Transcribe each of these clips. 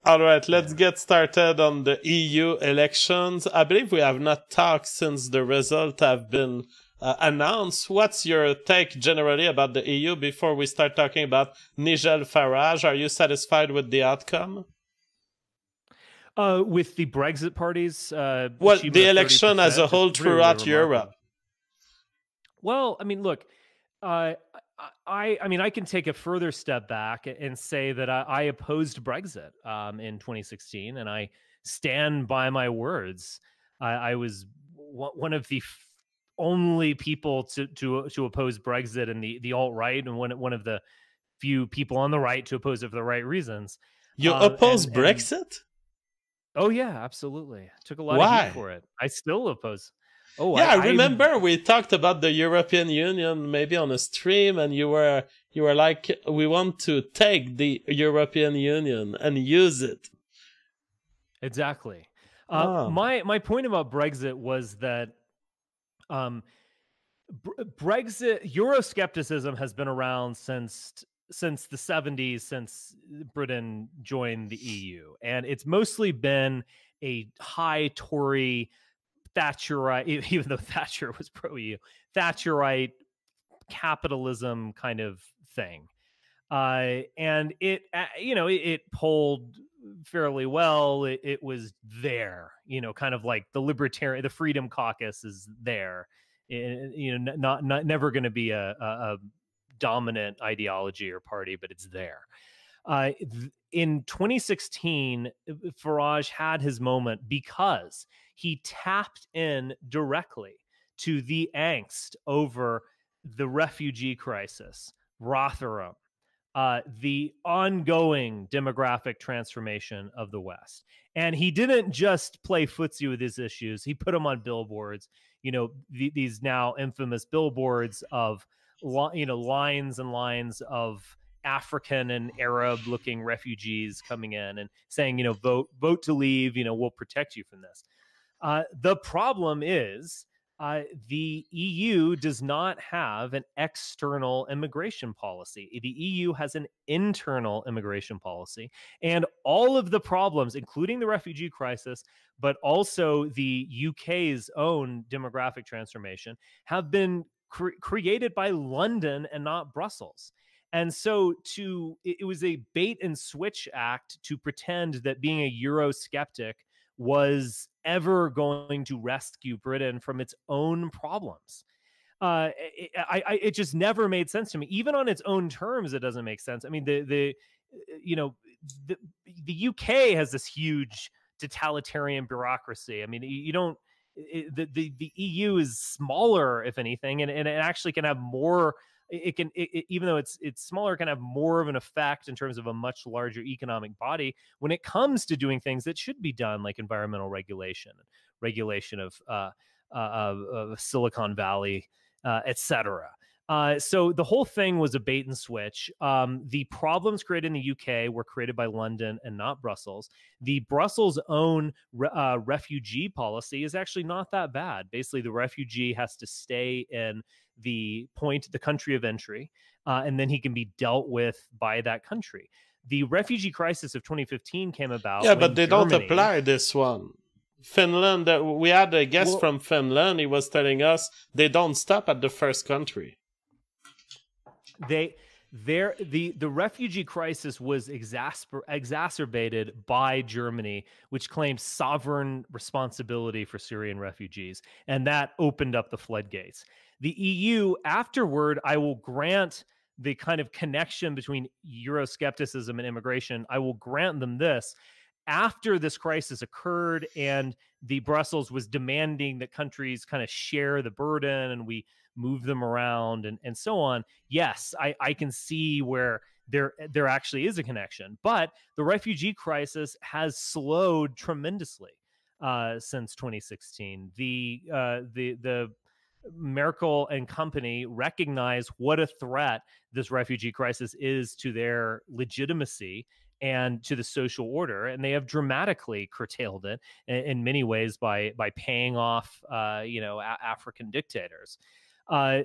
All right, let's get started on the EU elections. I believe we have not talked since the results have been announced. What's your take generally about the EU before we start talking about Nigel Farage? Are you satisfied with the outcome? With the Brexit party's well, the election as a whole throughout Europe. Well, I mean, look, I mean, I can take a further step back and say that I opposed Brexit in 2016, and I stand by my words. I was one of the only people to oppose Brexit in the alt-right, and one of the few people on the right to oppose it for the right reasons. You oppose Brexit? Oh yeah, absolutely. I took a lot Why? of heat for it. I still oppose. Oh yeah, I remember we talked about the European Union maybe on a stream, and you were like, we want to take the European Union and use it. Exactly. My point about Brexit was that Brexit, Euroscepticism has been around since the 70s, since Britain joined the EU, and it's mostly been a high Tory, Thatcherite, even though Thatcher was pro-EU, Thatcherite capitalism kind of thing. And it, it polled fairly well. It was there, kind of like the Freedom Caucus is there. Not never going to be a dominant ideology or party, but it's there. In 2016, Farage had his moment because he tapped in directly to the angst over the refugee crisis, Rotherham, the ongoing demographic transformation of the West. And he didn't just play footsie with his issues. He put them on billboards, these now infamous billboards of, lines and lines of African and Arab looking refugees coming in and saying, vote to leave, we'll protect you from this. The problem is the EU does not have an external immigration policy. The EU has an internal immigration policy, and all of the problems, including the refugee crisis, but also the UK's own demographic transformation, have been created by London and not Brussels. And so it was a bait and switch act to pretend that being a Eurosceptic was ever going to rescue Britain from its own problems. It just never made sense to me. Even on its own terms, it doesn't make sense. I mean, the UK has this huge totalitarian bureaucracy. I mean, the EU is smaller, if anything, and it actually can have more. Even though it's smaller, can have more of an effect in terms of a much larger economic body when it comes to doing things that should be done, like environmental regulation of Silicon Valley, etc. So the whole thing was a bait and switch. The problems created in the UK were created by London and not Brussels. The Brussels' own refugee policy is actually not that bad. Basically, the refugee has to stay in the country of entry, and then he can be dealt with by that country. The refugee crisis of 2015 came about. Yeah, but they don't apply this one. Finland, we had a guest from Finland. He was telling us they don't stop at the first country. The refugee crisis was exacerbated by Germany, which claimed sovereign responsibility for Syrian refugees, and that opened up the floodgates. The EU, afterward, I will grant the kind of connection between Euroscepticism and immigration. I will grant them this. After this crisis occurred and the Brussels was demanding that countries kind of share the burden and we move them around and so on, yes, I can see where there actually is a connection. But the refugee crisis has slowed tremendously since 2016. The Merkel and company recognize what a threat this refugee crisis is to their legitimacy and to the social order, and they have dramatically curtailed it in many ways by paying off African dictators.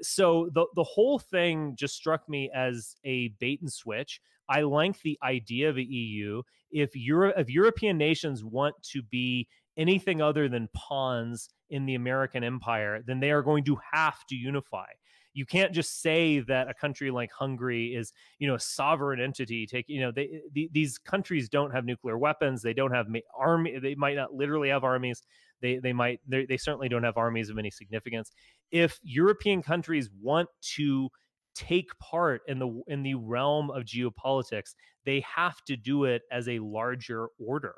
So the whole thing just struck me as a bait and switch. I like the idea of the EU. If European nations want to be anything other than pawns in the American empire, then they are going to have to unify. You can't just say that a country like Hungary is, a sovereign entity. These countries don't have nuclear weapons. They don't have army. They might not literally have armies. They certainly don't have armies of any significance. If European countries want to take part in the realm of geopolitics, they have to do it as a larger order.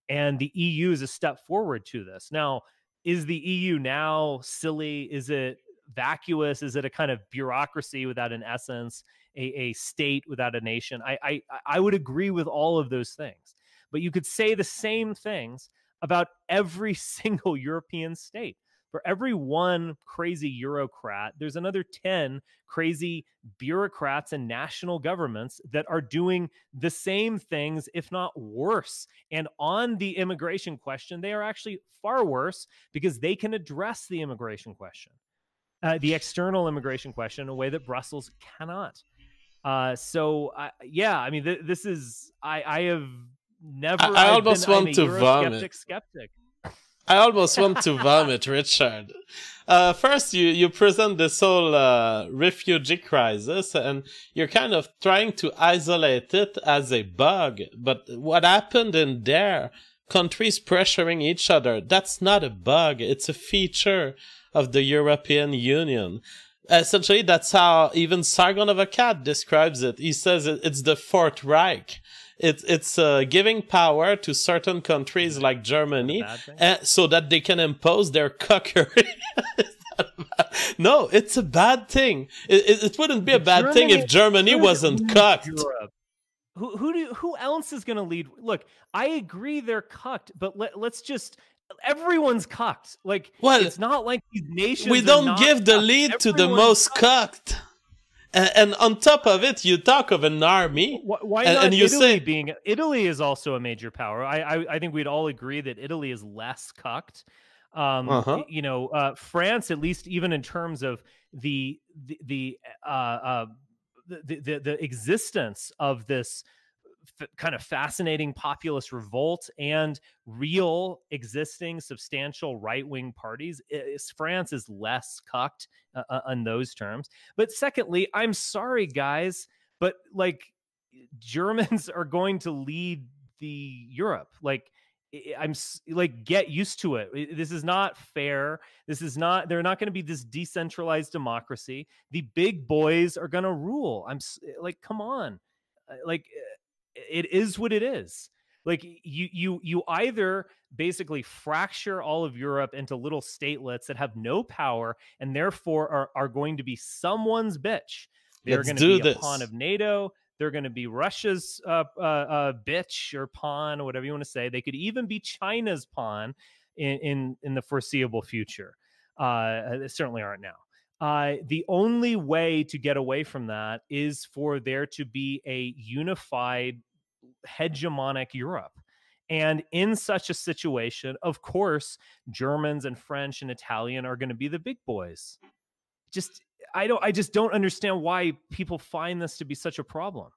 And the EU is a step forward to this. Now, is the EU now silly? Is it vacuous? Is it a kind of bureaucracy without an essence, a state without a nation? I would agree with all of those things. But you could say the same things about every single European state. For every one crazy Eurocrat, there's another 10 crazy bureaucrats and national governments that are doing the same things, if not worse. And on the immigration question, they are actually far worse because they can address the immigration question, the external immigration question, in a way that Brussels cannot. Yeah, I mean, this is, I have never, I almost want to vomit. Skeptic. I almost want to vomit, Richard. First, you present this whole refugee crisis, and you're kind of trying to isolate it as a bug. But what happened in there, countries pressuring each other, that's not a bug. It's a feature of the European Union. Essentially, that's how even Sargon of Akkad describes it. He says it's the Fourth Reich. It's giving power to certain countries like Germany so that they can impose their cuckery. No, it's a bad thing. It wouldn't be a bad thing if Germany wasn't cucked. Who else is going to lead? Look, I agree they're cucked, but let's just... Everyone's cucked. It's not like these nations... We don't give the lead to the most cucked. And on top of it, you talk of an army. Why not and you Italy say Italy is also a major power? I think we'd all agree that Italy is less cucked. France, at least, even in terms of the existence of this kind of fascinating populist revolt and real existing substantial right-wing parties, France is less cucked on those terms. But secondly, I'm sorry, guys, but Germans are going to lead the Europe. Get used to it. This is not fair. They're not going to be this decentralized democracy. The big boys are going to rule. Come on. It is what it is. You either basically fracture all of Europe into little statelets that have no power and therefore are going to be someone's bitch. They're going to be a pawn of NATO. They're going to be Russia's bitch or pawn, or whatever you want to say. They could even be China's pawn in the foreseeable future. They certainly aren't now. The only way to get away from that is for there to be a unified hegemonic Europe. And in such a situation, of course, Germans and French and Italian are going to be the big boys. I just don't understand why people find this to be such a problem.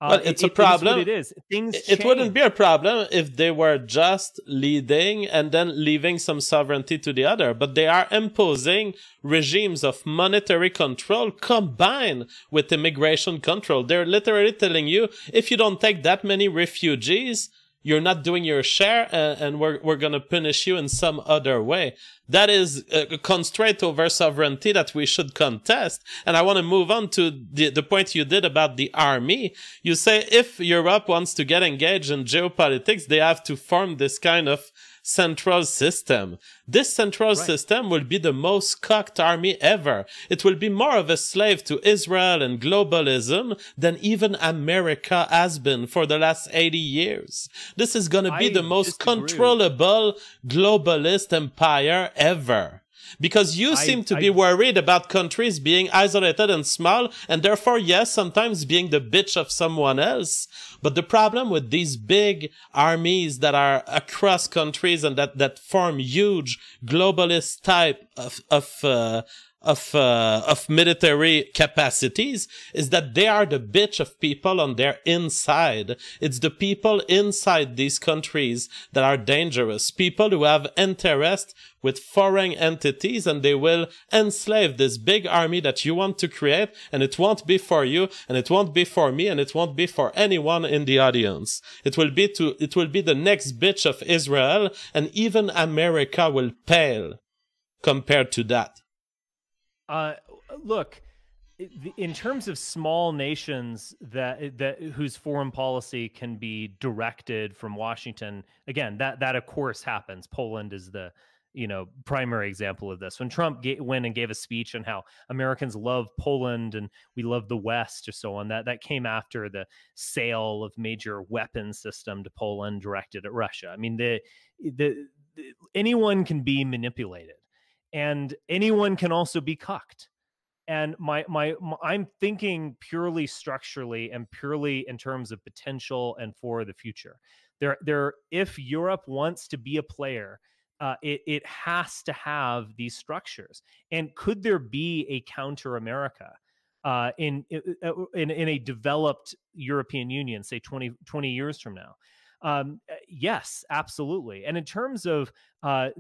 But it's a problem. It is. It wouldn't be a problem if they were just leading and then leaving some sovereignty to the other. But they are imposing regimes of monetary control combined with immigration control. They're literally telling you, if you don't take that many refugees, you're not doing your share, and we're going to punish you in some other way. That is a constraint over sovereignty that we should contest. And I want to move on to the point you did about the army. You say if Europe wants to get engaged in geopolitics, they have to form this kind of central system. This central system will be the most cocked army ever. It will be more of a slave to Israel and globalism than even America has been for the last 80 years. This is going to be the most controllable globalist empire ever. Because you seem to be worried about countries being isolated and small, and therefore, yes, sometimes being the bitch of someone else. But the problem with these big armies that are across countries and that form huge globalist type of military capacities is that they are the bitch of people on their inside. It's the people inside these countries that are dangerous. People who have interest with foreign entities, and they will enslave this big army that you want to create, and it won't be for you, and it won't be for me, and it won't be for anyone in the audience. It will be the next bitch of Israel, and even America will pale compared to that. Look, in terms of small nations that whose foreign policy can be directed from Washington, again, that of course happens. Poland is the primary example of this. When Trump went and gave a speech on how Americans love Poland and we love the West or so on, that came after the sale of major weapons system to Poland directed at Russia. I mean, anyone can be manipulated. And anyone can also be cucked. And I'm thinking purely structurally and purely in terms of potential and for the future. If Europe wants to be a player, it has to have these structures. And could there be a counter America in a developed European Union, say 20 years from now? Yes, absolutely. And in terms of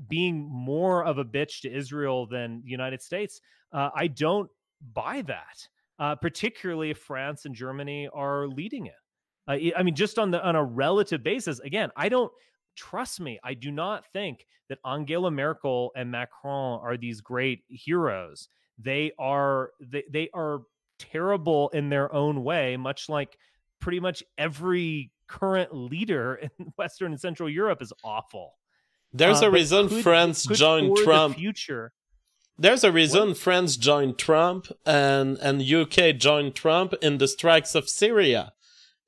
being more of a bitch to Israel than the United States, I don't buy that, particularly if France and Germany are leading it. I mean, just on a relative basis, again, trust me, I do not think that Angela Merkel and Macron are these great heroes. They are terrible in their own way, much like pretty much every current leader in Western and Central Europe is awful. There's a reason France joined Trump. There's a reason France joined Trump and UK joined Trump in the strikes of Syria.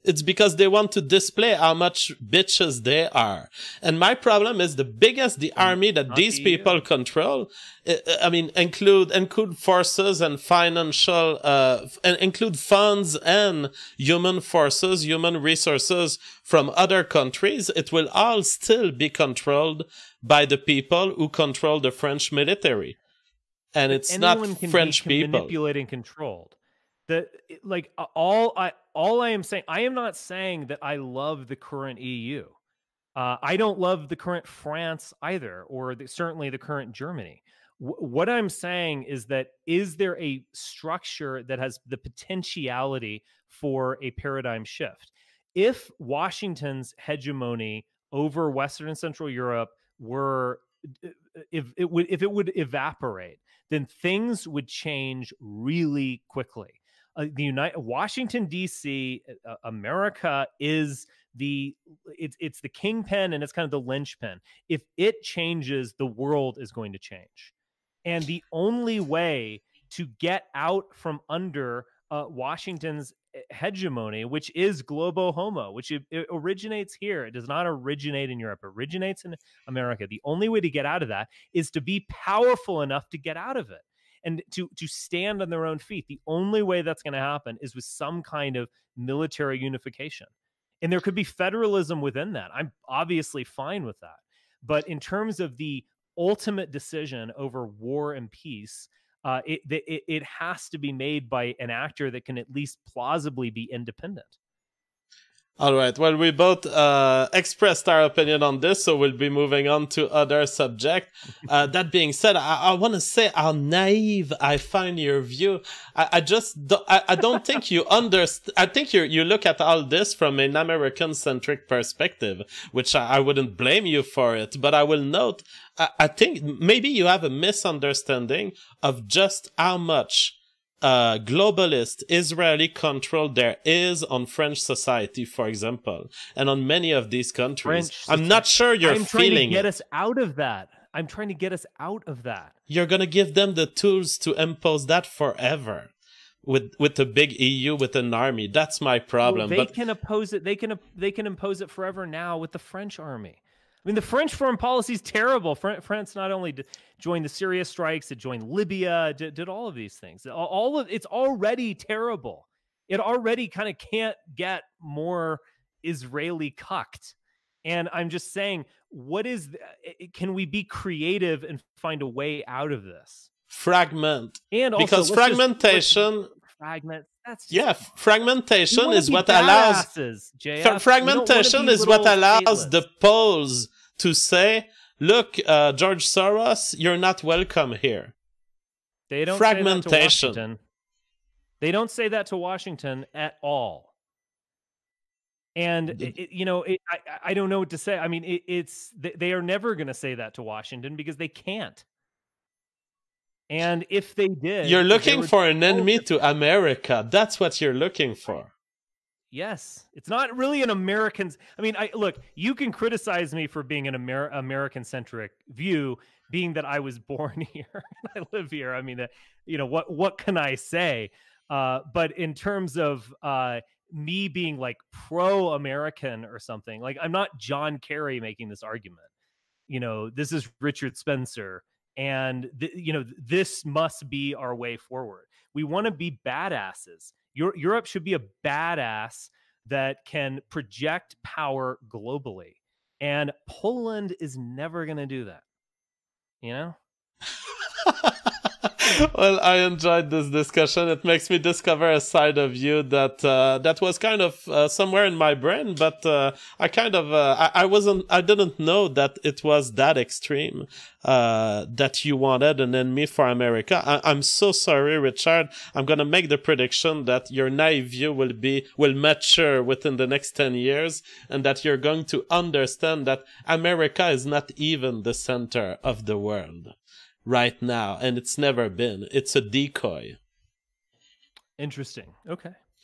It's because they want to display how much bitches they are. And my problem is the biggest the army that these people control, I mean, include forces and financial, and include funds and human forces, human resources from other countries. It will all still be controlled by the people who control the French military. And it's not French people. Manipulated and controlled. All I am saying, I am not saying that I love the current EU. I don't love the current France either, or certainly the current Germany. What I'm saying is there a structure that has the potentiality for a paradigm shift? If Washington's hegemony over Western and Central Europe if it would evaporate, then things would change really quickly. Washington D.C. America is it's the kingpin, and it's kind of the linchpin. If it changes, the world is going to change, and the only way to get out from under Washington's hegemony, which is globo homo, which it originates here. It does not originate in Europe. It originates in America. The only way to get out of that is to be powerful enough to get out of it. And to stand on their own feet. The only way that's going to happen is with some kind of military unification. And there could be federalism within that. I'm obviously fine with that. But in terms of the ultimate decision over war and peace, it has to be made by an actor that can at least plausibly be independent. All right. Well, we both expressed our opinion on this, so we'll be moving on to other subject. That being said, I want to say how naive I find your view. I don't think you understand. I think you look at all this from an American-centric perspective, which I wouldn't blame you for it. But I will note, I think maybe you have a misunderstanding of just how much globalist Israeli control there is on French society, for example, and on many of these countries. I'm not sure you're feeling it. I'm trying to get us out of that. I'm trying to get us out of that. You're going to give them the tools to impose that forever with a big EU, with an army. That's my problem. Well, they can oppose it. They can impose it forever now with the French army. I mean, the French foreign policy is terrible. France not only joined the Syria strikes, it joined Libya, did all of these things. It's already terrible. It already kind of can't get more Israeli cucked. And I'm just saying, can we be creative and find a way out of this? fragment. And also, because fragmentation... Fragment. That's fragmentation is what allows... Fragmentation is what allows the poles to say, look, George Soros, you're not welcome here. They don't fragmentation. Say that to Washington. They don't say that to Washington at all. And I don't know what to say. I mean, they are never going to say that to Washington because they can't. And if they did, you're looking for an enemy to America. That's what you're looking for. Yes, it's not really an American. I mean, look, you can criticize me for being an American-centric view, being that I was born here and I live here. I mean, what can I say? But in terms of me being like pro-American or something, like I'm not John Kerry making this argument. This is Richard Spencer. And, this must be our way forward. We want to be badasses. Europe should be a badass that can project power globally. And Poland is never going to do that. Well, I enjoyed this discussion. It makes me discover a side of you that was kind of somewhere in my brain, but I didn't know that it was that extreme, that you wanted an enemy for America. I'm so sorry, Richard. I'm going to make the prediction that your naive view will mature within the next 10 years, and that you're going to understand that America is not even the center of the world right now, and it's never been. It's a decoy. Interesting. Okay.